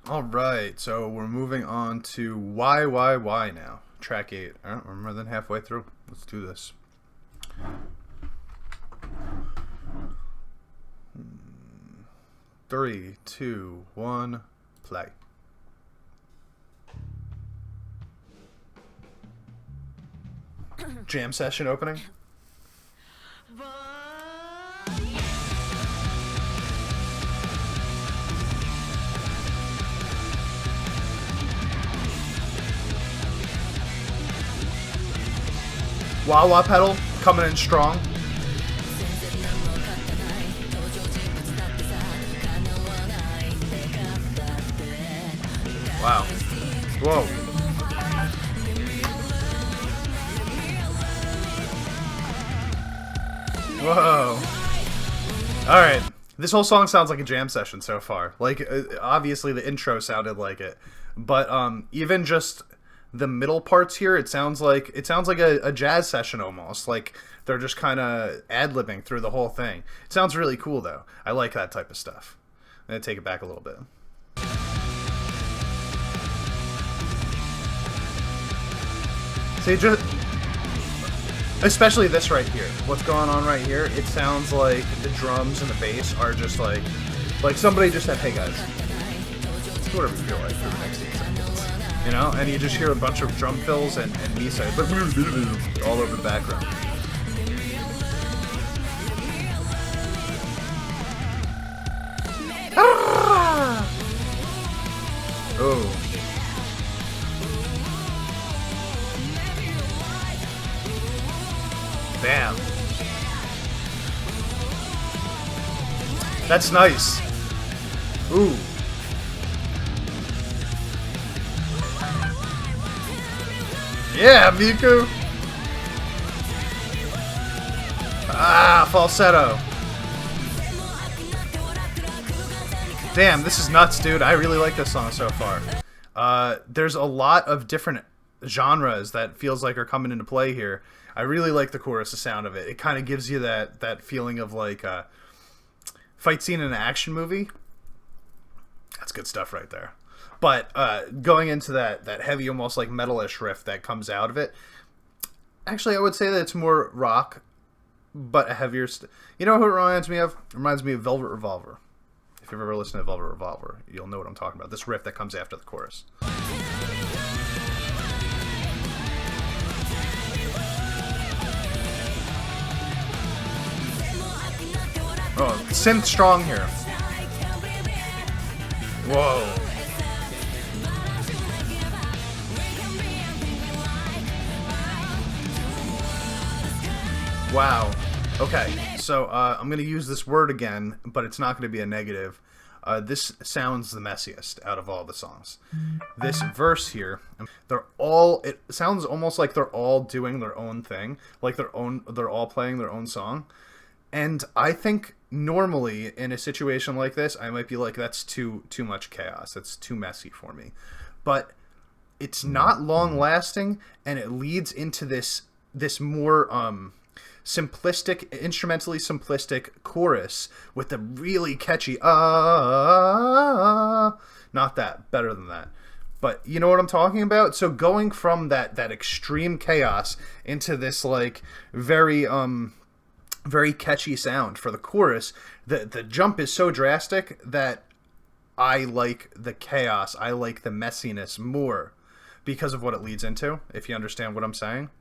Alright, so we're moving on to Why now. Track 8. Alright, we're more than halfway through. Let's do this. Three, two, one, play. Jam session opening. Wah-wah pedal coming in strong. Wow. Whoa. Whoa. Alright. This whole song sounds like a jam session so far. Like, obviously the intro sounded like it. But even just the middle parts here, it sounds like a jazz session almost. Like they're just kind of ad-libbing through the whole thing. It sounds really cool though. I like that type of stuff. I'm gonna take it back a little bit. See, just especially this right here. What's going on right here? It sounds like the drums and the bass are just like somebody just said, "Hey guys, do whatever you feel like for the next 8 seconds." You know, and you just hear a bunch of drum fills and me say all over the background. Oh. Bam. That's nice. Ooh. Yeah, Miku. Ah, falsetto. Damn, this is nuts, dude. I really like this song so far. There's a lot of different genres that feels like are coming into play here. I really like the chorus, the sound of it. It kind of gives you that feeling of like a fight scene in an action movie. That's good stuff right there. But going into that heavy, almost like metalish riff that comes out of it, actually I would say that it's more rock, but a heavier... You know who it reminds me of? It reminds me of Velvet Revolver. If you've ever listened to Velvet Revolver, you'll know what I'm talking about. This riff that comes after the chorus. Oh, synth strong here. Whoa. Wow. Okay, so I'm going to use this word again, but it's not going to be a negative. This sounds the messiest out of all the songs. This verse here, it sounds almost like they're all doing their own thing, like they're all playing their own song. And I think normally in a situation like this, I might be like, that's too much chaos. That's too messy for me. But it's not long lasting, and it leads into this more simplistic, instrumentally simplistic chorus with a really catchy not that, better than that. But you know what I'm talking about? So going from that extreme chaos into this like very catchy sound for the chorus, the jump is so drastic that I like the chaos, I like the messiness more because of what it leads into, if you understand what I'm saying.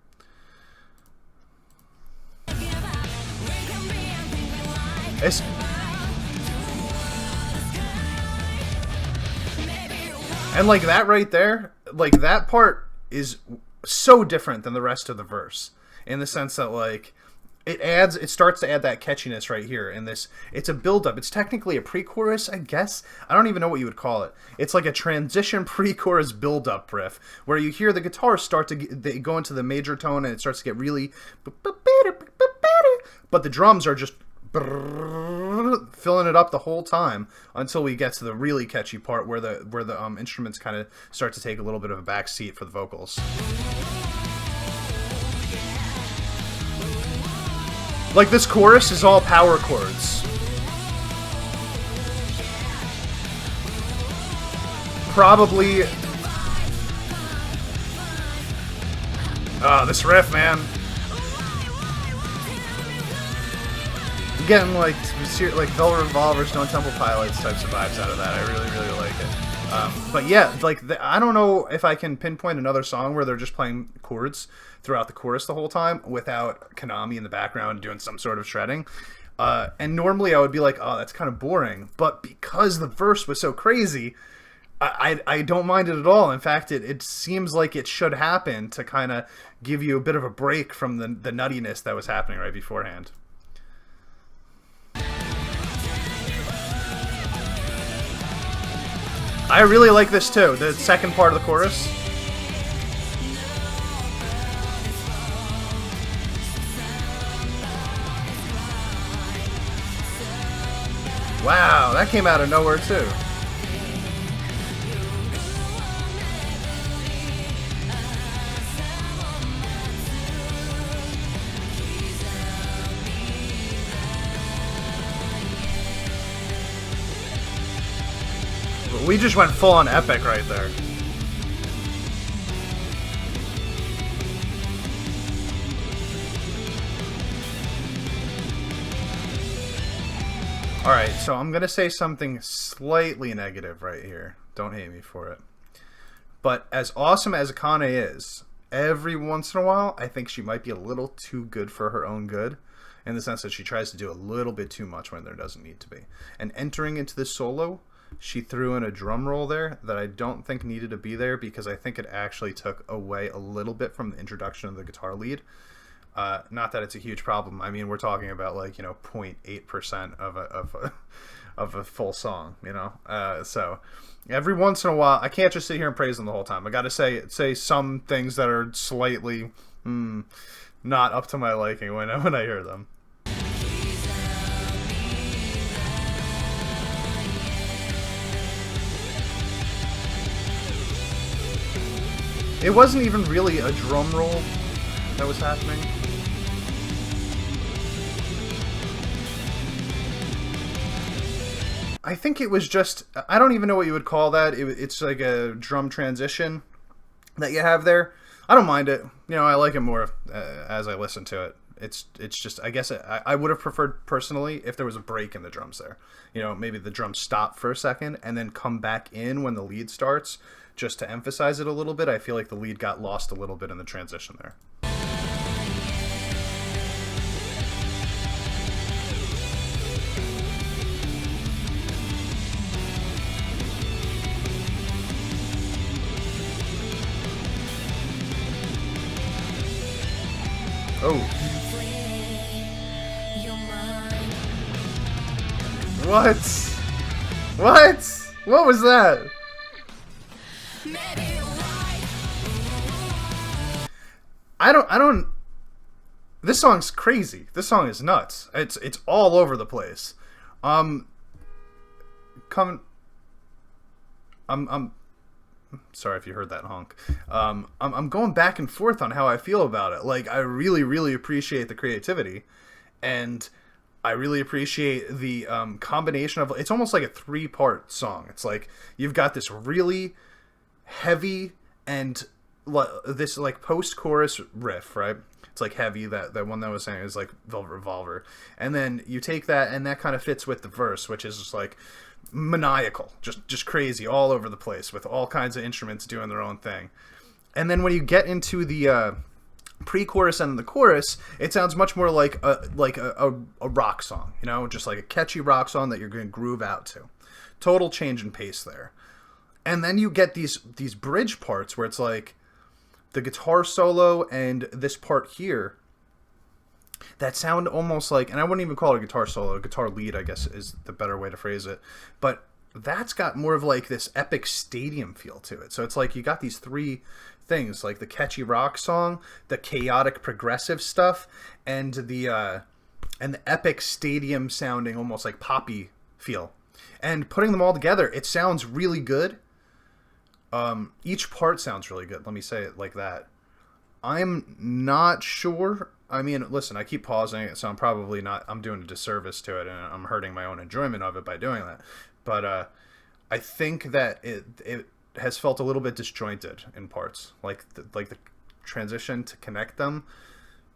And like that right there, like that part is so different than the rest of the verse in the sense that like it starts to add that catchiness right here in this. It's a build-up. It's technically a pre-chorus, I guess. I don't even know what you would call it. It's like a transition pre-chorus build-up riff where you hear the guitars start to they go into the major tone and it starts to get really, but the drums are just filling it up the whole time until we get to the really catchy part where the instruments kind of start to take a little bit of a back seat for the vocals. Like, this chorus is all power chords. probably... Oh, this riff, man. I'm getting like Velvet Revolver, Stone Temple Pilots types of vibes out of that. I really, really like it. But yeah, like I don't know if I can pinpoint another song where they're just playing chords throughout the chorus the whole time without Konami in the background doing some sort of shredding. And normally I would be like, oh, that's kind of boring. But because the verse was so crazy, I don't mind it at all. In fact, it seems like it should happen to kind of give you a bit of a break from the nuttiness that was happening right beforehand. I really like this too, the second part of the chorus. Wow, that came out of nowhere too. We just went full on epic right there. Alright, so I'm going to say something slightly negative right here. Don't hate me for it. But as awesome as Akane is, every once in a while, I think she might be a little too good for her own good. In the sense that she tries to do a little bit too much when there doesn't need to be. And entering into this solo, she threw in a drum roll there that I don't think needed to be there because I think it actually took away a little bit from the introduction of the guitar lead. Not that it's a huge problem. I mean, we're talking about like, 0.8% of a full song, so every once in a while, I can't just sit here and praise them the whole time. I got to say some things that are slightly not up to my liking when I hear them. It wasn't even really a drum roll that was happening. I think it was just, I don't even know what you would call that. It's like a drum transition that you have there. I don't mind it. I like it more as I listen to it. It's just, I guess I would have preferred personally if there was a break in the drums there. Maybe the drums stop for a second and then come back in when the lead starts, just to emphasize it a little bit. I feel like the lead got lost a little bit in the transition there. Oh. What? What? What was that? I don't. This song's crazy. This song is nuts. It's all over the place. I'm sorry if you heard that honk. I'm going back and forth on how I feel about it. Like, I really, really appreciate the creativity, and I really appreciate the combination of. It's almost like a 3-part song. It's like you've got this really heavy and this like post-chorus riff, right? It's like heavy. That one that I was saying is like Velvet Revolver, and then you take that, and that kind of fits with the verse, which is just like maniacal, just crazy all over the place with all kinds of instruments doing their own thing. And then when you get into the pre-chorus and the chorus, it sounds much more like a rock song, just like a catchy rock song that you're going to groove out to. Total change in pace there. And then you get these bridge parts where it's like the guitar solo and this part here that sound almost like, and I wouldn't even call it a guitar solo, a guitar lead, I guess is the better way to phrase it, but that's got more of like this epic stadium feel to it. So it's like you got these 3 things, like the catchy rock song, the chaotic progressive stuff, and the epic stadium sounding almost like poppy feel. And putting them all together, it sounds really good. Each part sounds really good. Let me say it like that. I'm not sure. I mean, listen, I keep pausing it, so I'm doing a disservice to it, and I'm hurting my own enjoyment of it by doing that. But I think that it has felt a little bit disjointed in parts. Like the transition to connect them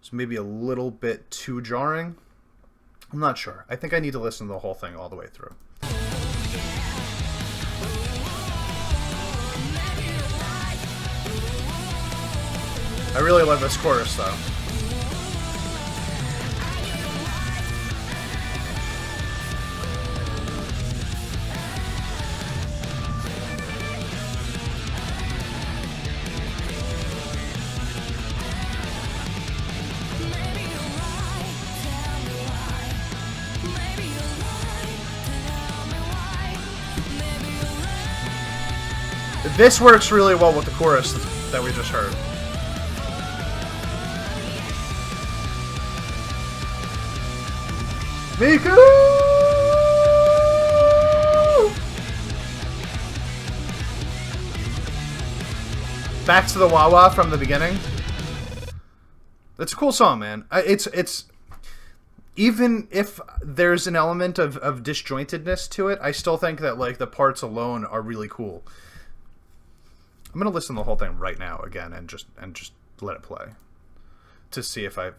is maybe a little bit too jarring. I'm not sure. I think I need to listen to the whole thing all the way through. I really love this chorus, though. This works really well with the chorus that we just heard. Miku! Back to the wah-wah from the beginning. It's a cool song, man. It's even if there's an element of disjointedness to it, I still think that like the parts alone are really cool. I'm gonna listen to the whole thing right now again and just let it play to see if I,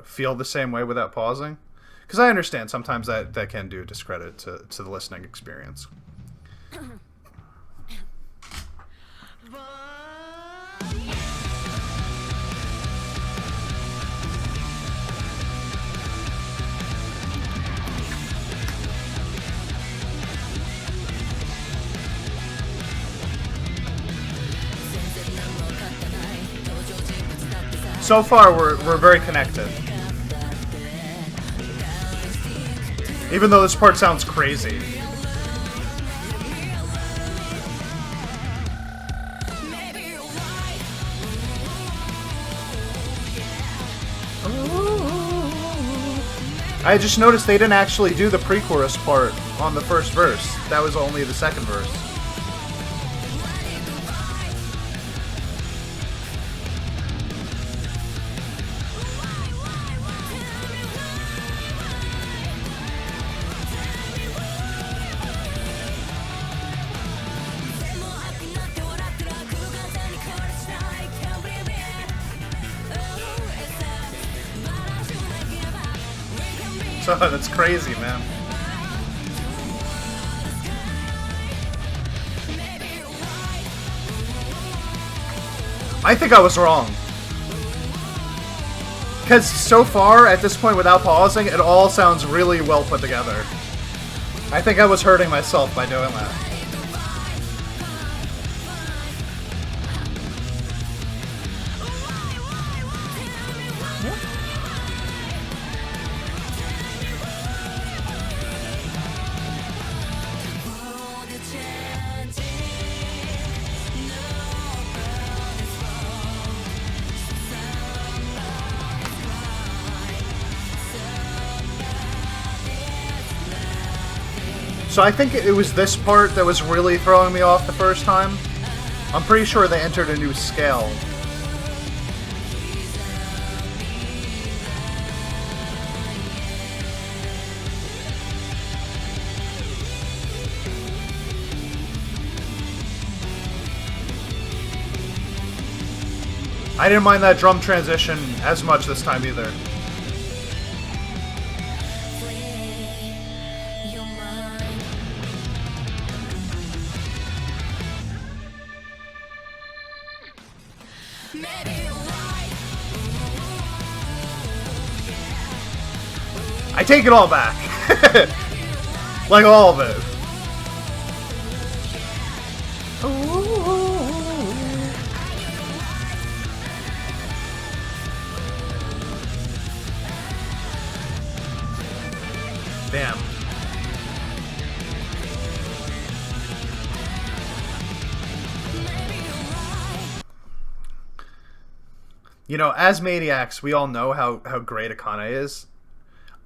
feel the same way without pausing. Because I understand sometimes that can do discredit to the listening experience. So far, we're very connected. Even though this part sounds crazy. I just noticed they didn't actually do the pre-chorus part on the first verse. That was only the second verse. So that's crazy, man. I think I was wrong. Because so far, at this point, without pausing, it all sounds really well put together. I think I was hurting myself by doing that. So I think it was this part that was really throwing me off the first time. I'm pretty sure they entered a new scale. I didn't mind that drum transition as much this time either. I take it all back. Like all of it. Damn. As Maniacs, we all know how great Akane is.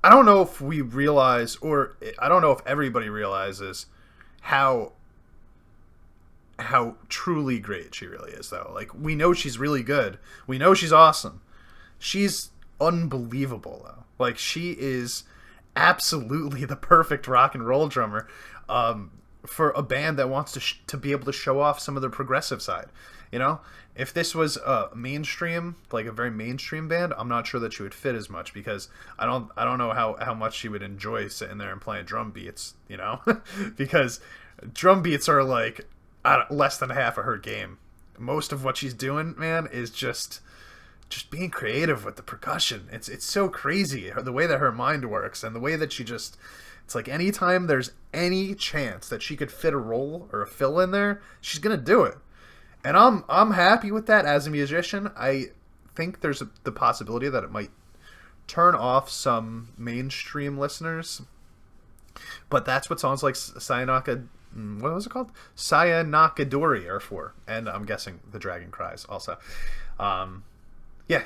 I don't know if we realize, or I don't know if everybody realizes how truly great she really is, though. Like, we know she's really good. We know she's awesome. She's unbelievable, though. Like, she is absolutely the perfect rock and roll drummer. for a band that wants to be able to show off some of their progressive side. You know, if this was a mainstream, like a very mainstream band, I'm not sure that she would fit as much, because I don't know how much she would enjoy sitting there and playing drum beats. You know, because drum beats are like less than half of her game. Most of what she's doing, man, is just being creative with the percussion. It's so crazy, the way that her mind works, and the way that she just, it's like anytime there's any chance that she could fit a role or a fill in there, she's gonna do it. And I'm happy with that as a musician. I think there's the possibility that it might turn off some mainstream listeners, but that's what songs like Sayonaka, what was it called? Sayanakadori are for, and I'm guessing The Dragon Cries also. Yeah,